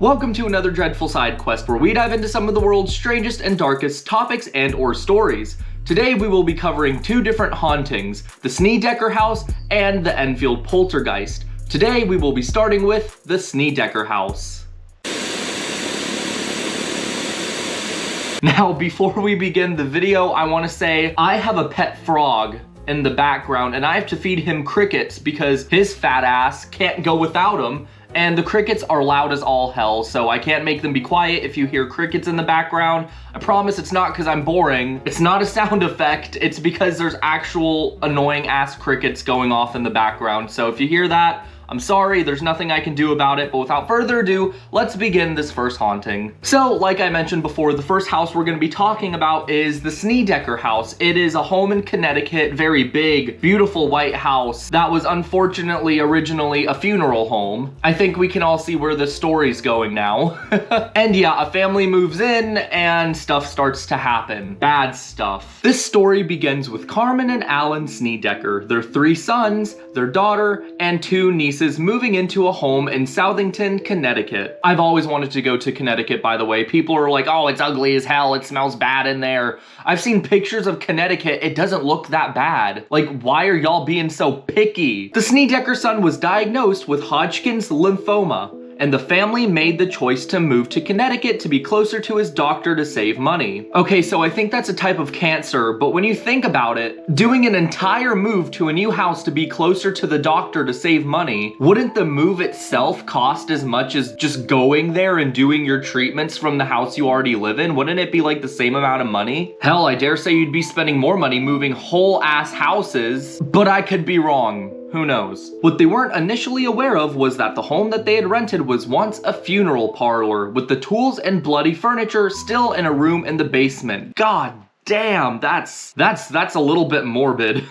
Welcome to another dreadful side quest where we dive into some of the world's strangest and darkest topics and or stories. Today we will be covering two different hauntings, the Snedeker house and the Enfield poltergeist. Today we will be starting with the Snedeker house. Now before we begin the video, I want to say I have a pet frog in the background and I have to feed him crickets because his fat ass can't go without them. And the crickets are loud as all hell, so I can't make them be quiet if you hear crickets in the background. I promise it's not because I'm boring. It's not a sound effect. It's because there's actual annoying ass crickets going off in the background. So if you hear that, I'm sorry, there's nothing I can do about it, but without further ado, let's begin this first haunting. So, like I mentioned before, the first house we're gonna be talking about is the Snedeker house. It is a home in Connecticut, very big, beautiful white house that was unfortunately originally a funeral home. I think we can all see where the story's going now. And yeah, a family moves in and stuff starts to happen. Bad stuff. This story begins with Carmen and Alan Snedeker, their 3 sons, their daughter, and 2 nieces moving into a home in Southington, Connecticut. I've always wanted to go to Connecticut, by the way. People are like, oh, it's ugly as hell, it smells bad in there. I've seen pictures of Connecticut, it doesn't look that bad. Like, why are y'all being so picky? The Snedeker son was diagnosed with Hodgkin's lymphoma, and the family made the choice to move to Connecticut to be closer to his doctor to save money. Okay, so I think that's a type of cancer, but when you think about it, doing an entire move to a new house to be closer to the doctor to save money, wouldn't the move itself cost as much as just going there and doing your treatments from the house you already live in? Wouldn't it be like the same amount of money? Hell, I dare say you'd be spending more money moving whole ass houses, but I could be wrong. Who knows? What they weren't initially aware of was that the home that they had rented was once a funeral parlor, with the tools and bloody furniture still in a room in the basement. God damn, that's a little bit morbid.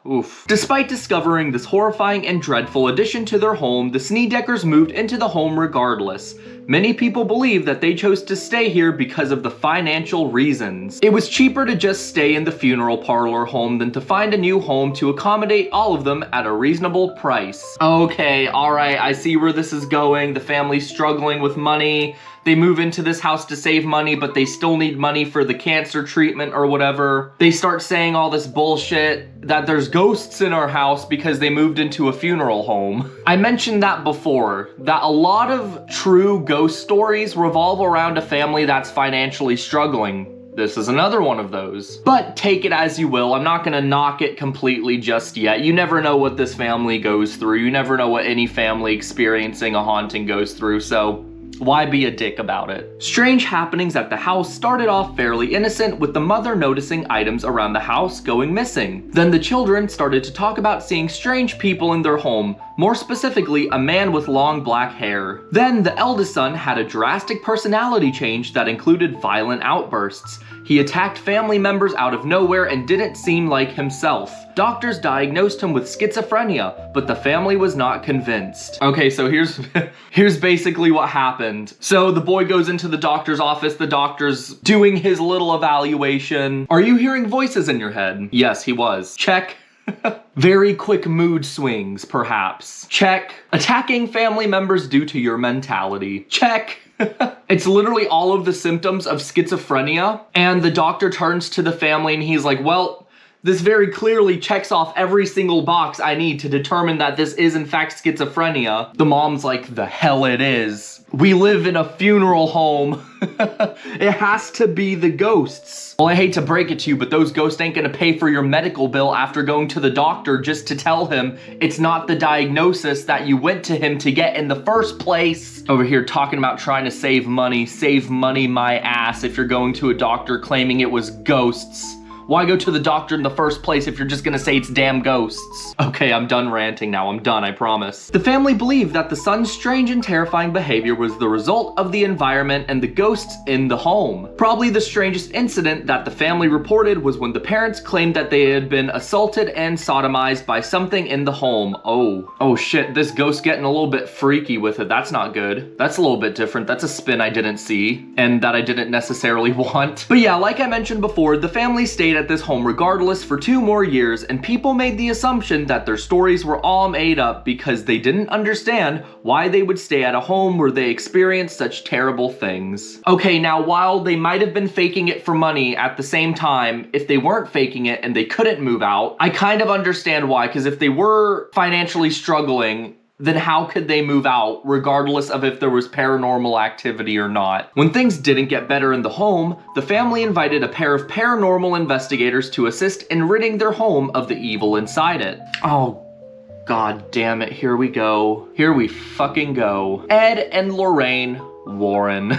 Oof. Despite discovering this horrifying and dreadful addition to their home, the Snedekers moved into the home regardless. Many people believe that they chose to stay here because of the financial reasons. It was cheaper to just stay in the funeral parlor home than to find a new home to accommodate all of them at a reasonable price. Okay, alright, I see where this is going. The family's struggling with money. They move into this house to save money, but they still need money for the cancer treatment or whatever. They start saying all this bullshit that there's ghosts in our house because they moved into a funeral home. I mentioned that before, that a lot of true ghost stories revolve around a family that's financially struggling. This is another one of those. But take it as you will, I'm not gonna knock it completely just yet. You never know what this family goes through. You never know what any family experiencing a haunting goes through, so why be a dick about it? Strange happenings at the house started off fairly innocent, with the mother noticing items around the house going missing. Then the children started to talk about seeing strange people in their home, more specifically a man with long black hair. Then the eldest son had a drastic personality change that included violent outbursts. He attacked family members out of nowhere and didn't seem like himself. Doctors diagnosed him with schizophrenia, but the family was not convinced. Okay, so here's basically what happened. So the boy goes into the doctor's office, the doctor's doing his little evaluation. Are you hearing voices in your head? Yes, he was. Check. Very quick mood swings, perhaps. Check. Attacking family members due to your mentality. Check. It's literally all of the symptoms of schizophrenia, and the doctor turns to the family and he's like, well, this very clearly checks off every single box I need to determine that this is in fact schizophrenia. The mom's like, the hell it is. We live in a funeral home. It has to be the ghosts. Well, I hate to break it to you, but those ghosts ain't gonna pay for your medical bill after going to the doctor just to tell him it's not the diagnosis that you went to him to get in the first place. Over here talking about trying to save money my ass if you're going to a doctor claiming it was ghosts. Why go to the doctor in the first place if you're just gonna say it's damn ghosts? Okay, I'm done ranting now. I'm done, I promise. The family believed that the son's strange and terrifying behavior was the result of the environment and the ghosts in the home. Probably the strangest incident that the family reported was when the parents claimed that they had been assaulted and sodomized by something in the home. Oh shit, this ghost getting a little bit freaky with it. That's not good. That's a little bit different. That's a spin I didn't see and that I didn't necessarily want. But yeah, like I mentioned before, the family stayed stayed at this home regardless for 2 more years, and people made the assumption that their stories were all made up because they didn't understand why they would stay at a home where they experienced such terrible things. Okay, now while they might have been faking it for money, at the same time, if they weren't faking it and they couldn't move out, I kind of understand why, because if they were financially struggling, then how could they move out regardless of if there was paranormal activity or not? When things didn't get better in the home, the family invited a pair of paranormal investigators to assist in ridding their home of the evil inside it. Oh, God damn it, here we go. Here we fucking go. Ed and Lorraine Warren.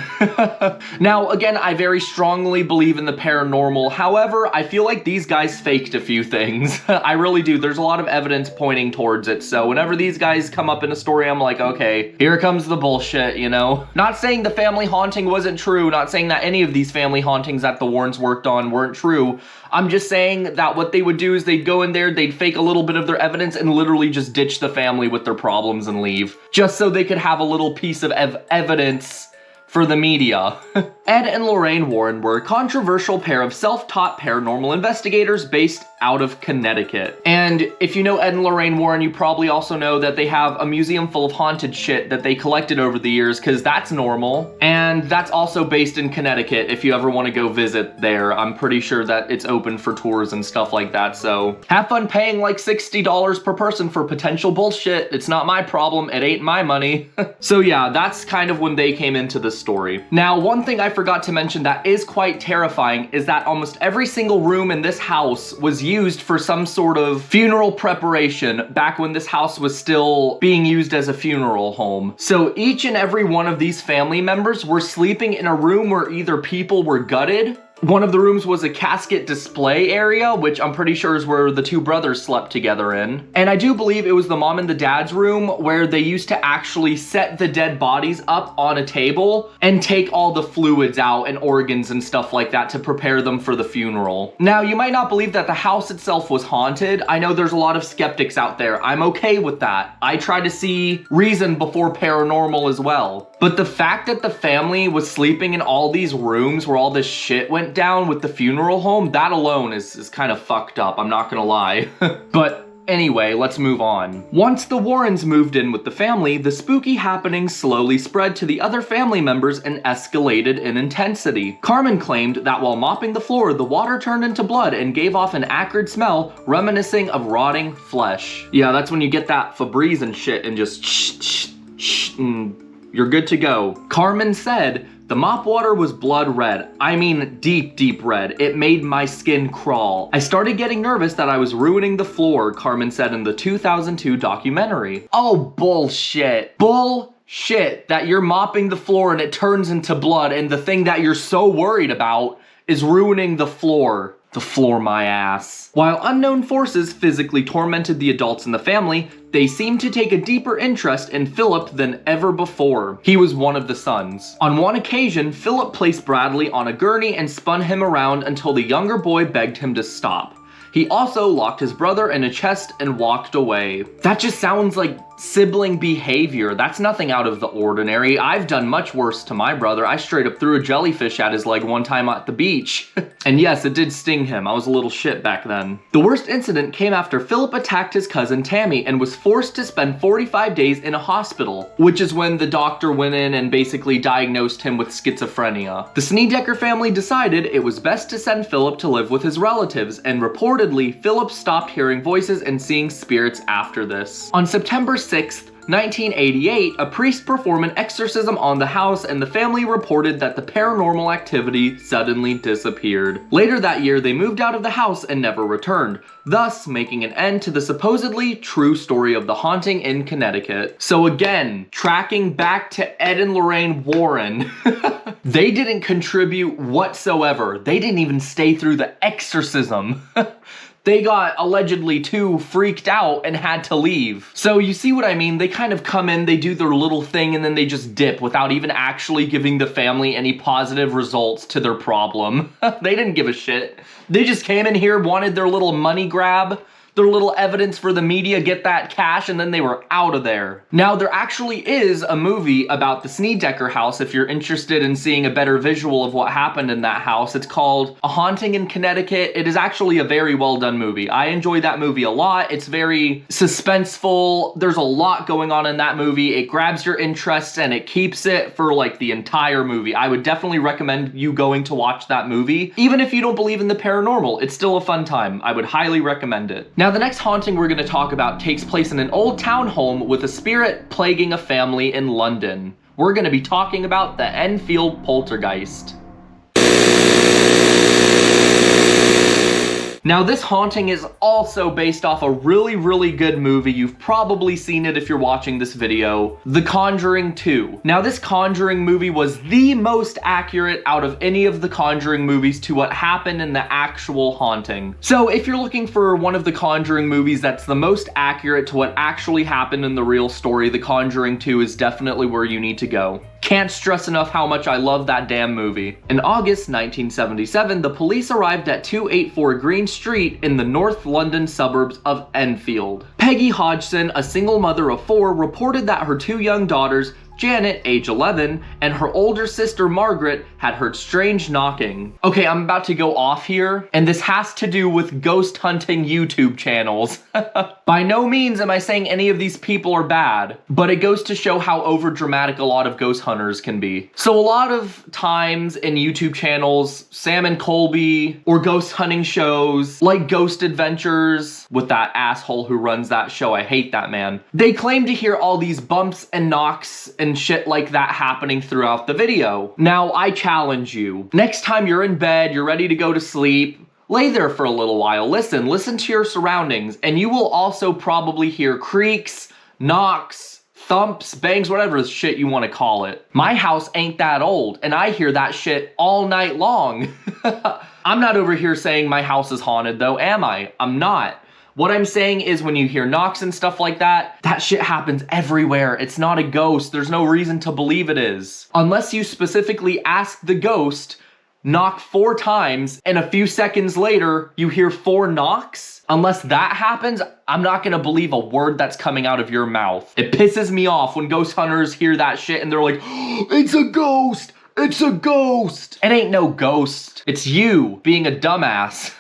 Now, again, I very strongly believe in the paranormal. However, I feel like these guys faked a few things. I really do. There's a lot of evidence pointing towards it. So whenever these guys come up in a story, I'm like, okay, here comes the bullshit, you know? Not saying the family haunting wasn't true. Not saying that any of these family hauntings that the Warrens worked on weren't true. I'm just saying that what they would do is they'd go in there, they'd fake a little bit of their evidence and literally just ditch the family with their problems and leave. Just so they could have a little piece of evidence for the media. Ed and Lorraine Warren were a controversial pair of self-taught paranormal investigators based out of Connecticut. And if you know Ed and Lorraine Warren, you probably also know that they have a museum full of haunted shit that they collected over the years, because that's normal. And that's also based in Connecticut if you ever want to go visit there. I'm pretty sure that it's open for tours and stuff like that, so have fun paying like $60 per person for potential bullshit. It's not my problem, it ain't my money. So yeah, that's kind of when they came into the story. Now, one thing I forgot to mention that is quite terrifying is that almost every single room in this house was used for some sort of funeral preparation back when this house was still being used as a funeral home. So each and every one of these family members were sleeping in a room where either people were gutted. One of the rooms was a casket display area, which I'm pretty sure is where the 2 brothers slept together in. And I do believe it was the mom and the dad's room where they used to actually set the dead bodies up on a table and take all the fluids out and organs and stuff like that to prepare them for the funeral. Now, you might not believe that the house itself was haunted. I know there's a lot of skeptics out there. I'm okay with that. I try to see reason before paranormal as well. But the fact that the family was sleeping in all these rooms where all this shit went down with the funeral home, that alone is kind of fucked up, I'm not gonna lie. But anyway, let's move on. Once the Warrens moved in with the family, the spooky happenings slowly spread to the other family members and escalated in intensity. Carmen claimed that while mopping the floor, the water turned into blood and gave off an acrid smell reminiscing of rotting flesh. Yeah, that's when you get that Febreze and shit and just and you're good to go. Carmen said, "The mop water was blood red. I mean deep, deep red. It made my skin crawl. I started getting nervous that I was ruining the floor," Carmen said in the 2002 documentary. Oh, bullshit. Bullshit that you're mopping the floor and it turns into blood and the thing that you're so worried about is ruining the floor. To floor my ass. While unknown forces physically tormented the adults in the family, they seemed to take a deeper interest in Philip than ever before. He was one of the sons. On one occasion, Philip placed Bradley on a gurney and spun him around until the younger boy begged him to stop. He also locked his brother in a chest and walked away. That just sounds like sibling behavior. That's nothing out of the ordinary. I've done much worse to my brother. I straight up threw a jellyfish at his leg one time at the beach. And yes, it did sting him. I was a little shit back then. The worst incident came after Philip attacked his cousin Tammy and was forced to spend 45 days in a hospital, which is when the doctor went in and basically diagnosed him with schizophrenia. The Snedeker family decided it was best to send Philip to live with his relatives, and reportedly, Philip stopped hearing voices and seeing spirits after this. On September 6th, 1988, a priest performed an exorcism on the house and the family reported that the paranormal activity suddenly disappeared. Later that year, they moved out of the house and never returned, thus making an end to the supposedly true story of the haunting in Connecticut. So again, tracking back to Ed and Lorraine Warren, they didn't contribute whatsoever. They didn't even stay through the exorcism. They got allegedly too freaked out and had to leave. So you see what I mean? They kind of come in, they do their little thing, and then they just dip without even actually giving the family any positive results to their problem. They didn't give a shit. They just came in here, wanted their little money grab, their little evidence for the media, get that cash, and then they were out of there. Now, there actually is a movie about the Snedeker house if you're interested in seeing a better visual of what happened in that house. It's called A Haunting in Connecticut. It is actually a very well done movie. I enjoy that movie a lot. It's very suspenseful. There's a lot going on in that movie. It grabs your interest and it keeps it for like the entire movie. I would definitely recommend you going to watch that movie. Even if you don't believe in the paranormal, it's still a fun time. I would highly recommend it. Now, the next haunting we're going to talk about takes place in an old townhome with a spirit plaguing a family in London. We're going to be talking about the Enfield poltergeist. Now, this haunting is also based off a really, really good movie. You've probably seen it if you're watching this video, The Conjuring 2. Now, this Conjuring movie was the most accurate out of any of the Conjuring movies to what happened in the actual haunting. So if you're looking for one of the Conjuring movies that's the most accurate to what actually happened in the real story, The Conjuring 2 is definitely where you need to go. Can't stress enough how much I love that damn movie. In August 1977, the police arrived at 284 Green Street in the North London suburbs of Enfield. Peggy Hodgson, a single mother of 4, reported that her 2 young daughters, Janet, age 11, and her older sister Margaret had heard strange knocking. Okay, I'm about to go off here, and this has to do with ghost hunting YouTube channels. By no means am I saying any of these people are bad, but it goes to show how overdramatic a lot of ghost hunters can be. So a lot of times in YouTube channels, Sam and Colby, or ghost hunting shows, like Ghost Adventures, with that asshole who runs that show, I hate that man. They claim to hear all these bumps and knocks and shit like that happening throughout the video. Now, I challenge you. Next time you're in bed, you're ready to go to sleep, lay there for a little while, listen to your surroundings, and you will also probably hear creaks, knocks, thumps, bangs, whatever shit you want to call it. My house ain't that old, and I hear that shit all night long. I'm not over here saying my house is haunted though, am I? I'm not. What I'm saying is when you hear knocks and stuff like that, that shit happens everywhere. It's not a ghost. There's no reason to believe it is. Unless you specifically ask the ghost, knock 4 times, and a few seconds later, you hear 4 knocks. Unless that happens, I'm not gonna believe a word that's coming out of your mouth. It pisses me off when ghost hunters hear that shit and they're like, oh, it's a ghost! It's a ghost! It ain't no ghost. It's you being a dumbass.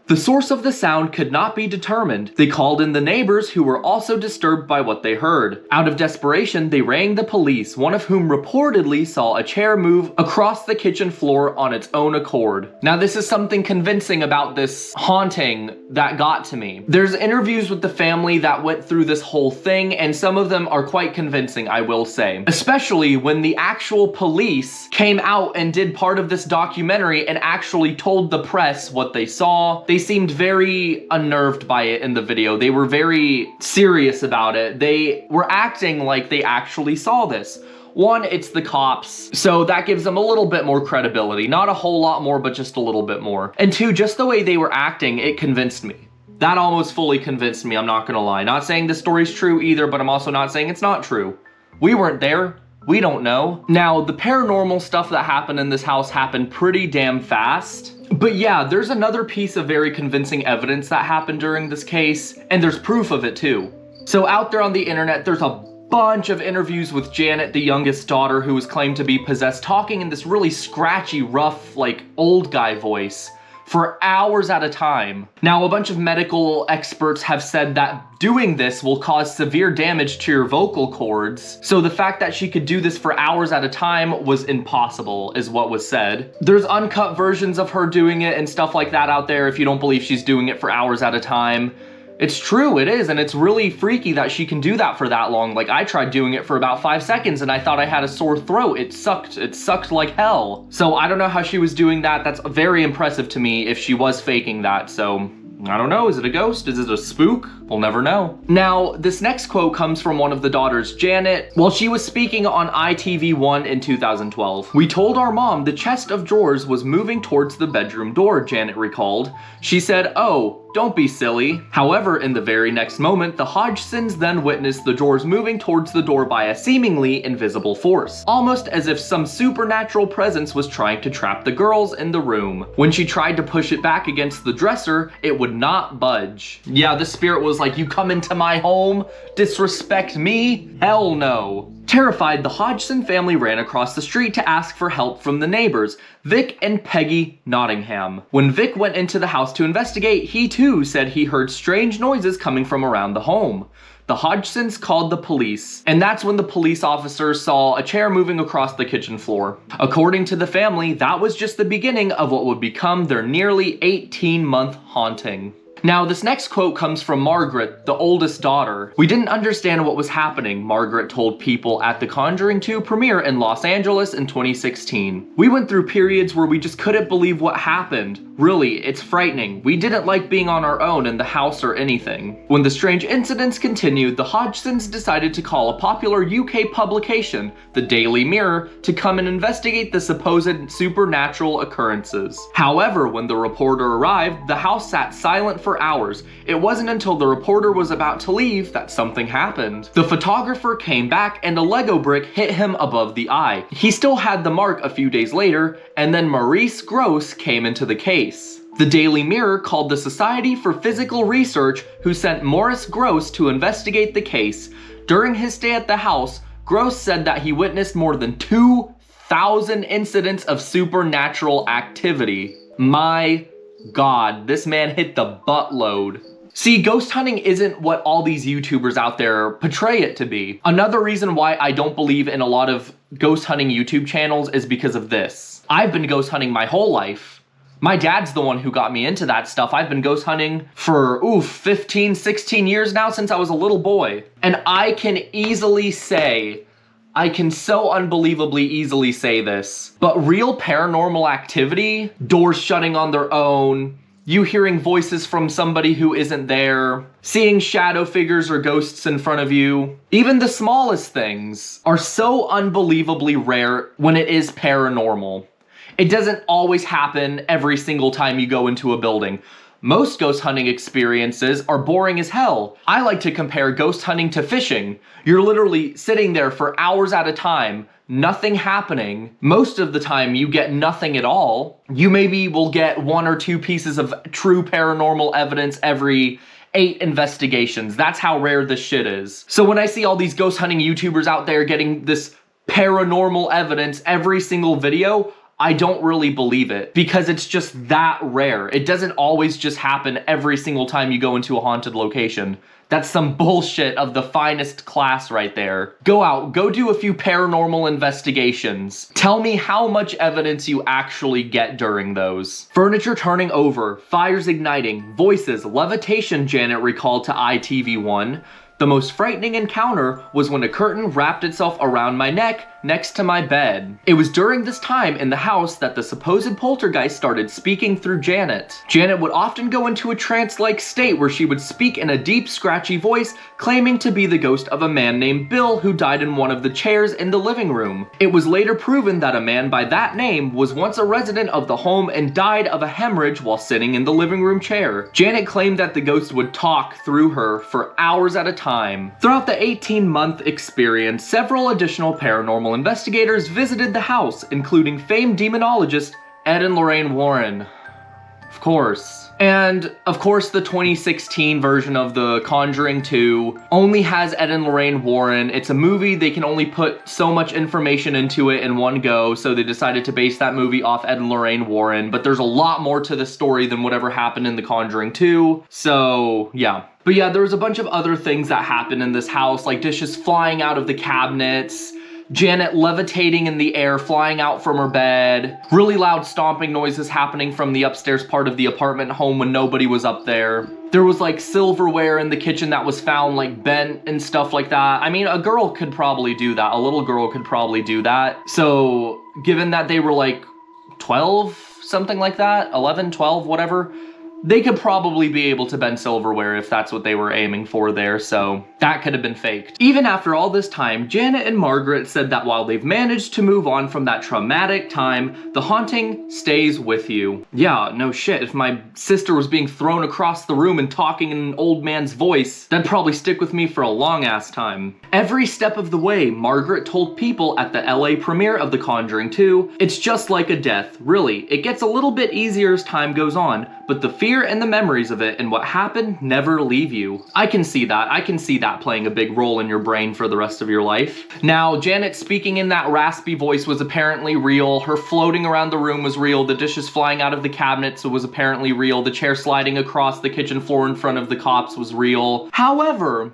The source of the sound could not be determined. They called in the neighbors who were also disturbed by what they heard. Out of desperation, they rang the police, one of whom reportedly saw a chair move across the kitchen floor on its own accord. Now, this is something convincing about this haunting that got to me. There's interviews with the family that went through this whole thing, and some of them are quite convincing, I will say. Especially when the actual police came out and did part of this documentary and actually told the press what they saw. They seemed very unnerved by it in the video. They were very serious about it. They were acting like they actually saw this. One, it's the cops, so that gives them a little bit more credibility. Not a whole lot more, but just a little bit more. And 2, just the way they were acting, it convinced me. That almost fully convinced me, I'm not gonna lie. Not saying the story's true either, but I'm also not saying it's not true. We weren't there. We don't know. Now, the paranormal stuff that happened in this house happened pretty damn fast. But yeah, there's another piece of very convincing evidence that happened during this case, and there's proof of it too. So out there on the internet, there's a bunch of interviews with Janet, the youngest daughter, who was claimed to be possessed, talking in this really scratchy, rough, like, old guy voice for hours at a time. Now, a bunch of medical experts have said that doing this will cause severe damage to your vocal cords. So the fact that she could do this for hours at a time was impossible, is what was said. There's uncut versions of her doing it and stuff like that out there if you don't believe she's doing it for hours at a time. It's true, it is, and it's really freaky that she can do that for that long. Like, I tried doing it for about 5 seconds and I thought I had a sore throat. It sucked like hell. So I don't know how she was doing that. That's very impressive to me if she was faking that. So I don't know, is it a ghost? Is it a spook? We'll never know. Now, this next quote comes from one of the daughters, Janet, while she was speaking on ITV1 in 2012. "We told our mom the chest of drawers was moving towards the bedroom door," Janet recalled. She said, "Oh, don't be silly." However, in the very next moment, the Hodgsons then witnessed the drawers moving towards the door by a seemingly invisible force, almost as if some supernatural presence was trying to trap the girls in the room. When she tried to push it back against the dresser, it would not budge. Yeah, the spirit was like, "You come into my home? Disrespect me? Hell no." Terrified, the Hodgson family ran across the street to ask for help from the neighbors, Vic and Peggy Nottingham. When Vic went into the house to investigate, he too said he heard strange noises coming from around the home. The Hodgsons called the police, and that's when the police officers saw a chair moving across the kitchen floor. According to the family, that was just the beginning of what would become their nearly 18-month haunting. Now, this next quote comes from Margaret, the oldest daughter. "We didn't understand what was happening," Margaret told people at the Conjuring 2 premiere in Los Angeles in 2016. "We went through periods where we just couldn't believe what happened. Really, it's frightening. We didn't like being on our own in the house or anything." When the strange incidents continued, the Hodgsons decided to call a popular UK publication, the Daily Mirror, to come and investigate the supposed supernatural occurrences. However, when the reporter arrived, the house sat silent for hours. It wasn't until the reporter was about to leave that something happened. The photographer came back and a Lego brick hit him above the eye. He still had the mark a few days later, and then Maurice Grosse came into the case. The Daily Mirror called the Society for Physical Research, who sent Maurice Grosse to investigate the case. During his stay at the house, Grosse said that he witnessed more than 2,000 incidents of supernatural activity. My God, this man hit the buttload. See, ghost hunting isn't what all these YouTubers out there portray it to be. Another reason why I don't believe in a lot of ghost hunting YouTube channels is because of this. I've been ghost hunting my whole life. My dad's the one who got me into that stuff. I've been ghost hunting for, 15, 16 years now, since I was a little boy. And I can easily say, I can so unbelievably easily say this, but real paranormal activity, doors shutting on their own, you hearing voices from somebody who isn't there, seeing shadow figures or ghosts in front of you, even the smallest things are so unbelievably rare when it is paranormal. It doesn't always happen every single time you go into a building. Most ghost hunting experiences are boring as hell. I like to compare ghost hunting to fishing. You're literally sitting there for hours at a time, nothing happening. Most of the time you get nothing at all. You maybe will get 1 or 2 pieces of true paranormal evidence every 8 investigations. That's how rare this shit is. So when I see all these ghost hunting YouTubers out there getting this paranormal evidence every single video, I don't really believe it, because it's just that rare. It doesn't always just happen every single time you go into a haunted location. That's some bullshit of the finest class right there. Go out, go do a few paranormal investigations. Tell me how much evidence you actually get during those. Furniture turning over, fires igniting, voices, levitation, Janet recalled to ITV1. The most frightening encounter was when a curtain wrapped itself around my neck next to my bed. It was during this time in the house that the supposed poltergeist started speaking through Janet. Janet would often go into a trance-like state where she would speak in a deep, scratchy voice, claiming to be the ghost of a man named Bill who died in one of the chairs in the living room. It was later proven that a man by that name was once a resident of the home and died of a hemorrhage while sitting in the living room chair. Janet claimed that the ghost would talk through her for hours at a time. Throughout the 18-month experience, several additional paranormal investigators visited the house, including famed demonologist Ed and Lorraine Warren. Of course. And, of course, the 2016 version of The Conjuring 2 only has Ed and Lorraine Warren. It's a movie, they can only put so much information into it in one go, so they decided to base that movie off Ed and Lorraine Warren, but there's a lot more to the story than whatever happened in The Conjuring 2, so, yeah. But yeah, there was a bunch of other things that happened in this house, like dishes flying out of the cabinets, Janet levitating in the air, flying out from her bed, really loud stomping noises happening from the upstairs part of the apartment home when nobody was up there. There was like silverware in the kitchen that was found like bent and stuff like that. I mean, a girl could probably do that. A little girl could probably do that. So given that they were like 12, something like that, 11, 12, whatever, they could probably be able to bend silverware if that's what they were aiming for there, so that could have been faked. Even after all this time, Janet and Margaret said that while they've managed to move on from that traumatic time, the haunting stays with you. Yeah, no shit, if my sister was being thrown across the room and talking in an old man's voice, that'd probably stick with me for a long ass time. Every step of the way, Margaret told people at the LA premiere of The Conjuring 2, it's just like a death, really. It gets a little bit easier as time goes on, but the fear and the memories of it and what happened never leave you. I can see that. I can see that playing a big role in your brain for the rest of your life. Now, Janet speaking in that raspy voice was apparently real. Her floating around the room was real. The dishes flying out of the cabinets was apparently real. The chair sliding across the kitchen floor in front of the cops was real. However,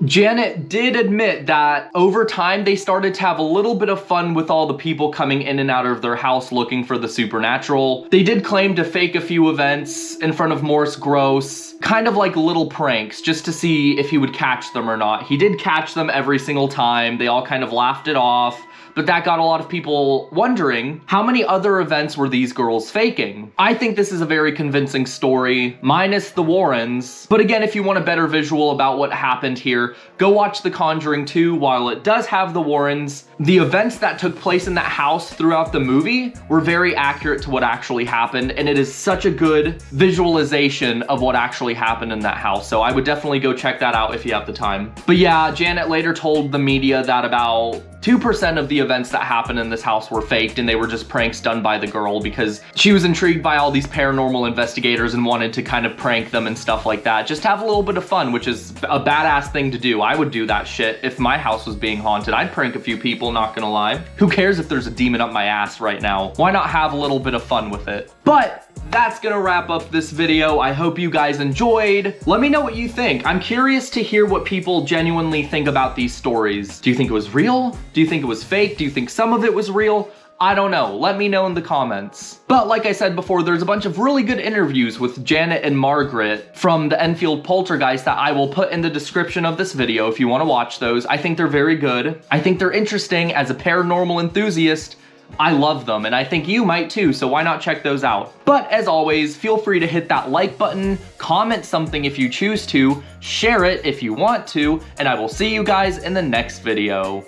Janet did admit that over time they started to have a little bit of fun with all the people coming in and out of their house looking for the supernatural. They did claim to fake a few events in front of Morse Gross, kind of like little pranks, just to see if he would catch them or not. He did catch them every single time. They all kind of laughed it off. But that got a lot of people wondering, how many other events were these girls faking? I think this is a very convincing story, minus the Warrens. But again, if you want a better visual about what happened here, go watch The Conjuring 2. While it does have the Warrens, the events that took place in that house throughout the movie were very accurate to what actually happened, and it is such a good visualization of what actually happened in that house. So I would definitely go check that out if you have the time. But yeah, Janet later told the media that about 2% of the events that happened in this house were faked, and they were just pranks done by the girl because she was intrigued by all these paranormal investigators and wanted to kind of prank them and stuff like that. Just have a little bit of fun, which is a badass thing to do. I would do that shit if my house was being haunted. I'd prank a few people, not gonna lie. Who cares if there's a demon up my ass right now? Why not have a little bit of fun with it? But that's gonna wrap up this video. I hope you guys enjoyed. Let me know what you think. I'm curious to hear what people genuinely think about these stories. Do you think it was real? Do you think it was fake? Do you think some of it was real? I don't know. Let me know in the comments. But like I said before, there's a bunch of really good interviews with Janet and Margaret from the Enfield poltergeist that I will put in the description of this video if you want to watch those. I think they're very good. I think they're interesting. As a paranormal enthusiast, I love them, and I think you might too, so why not check those out? But as always, feel free to hit that like button, comment something if you choose to, share it if you want to, and I will see you guys in the next video.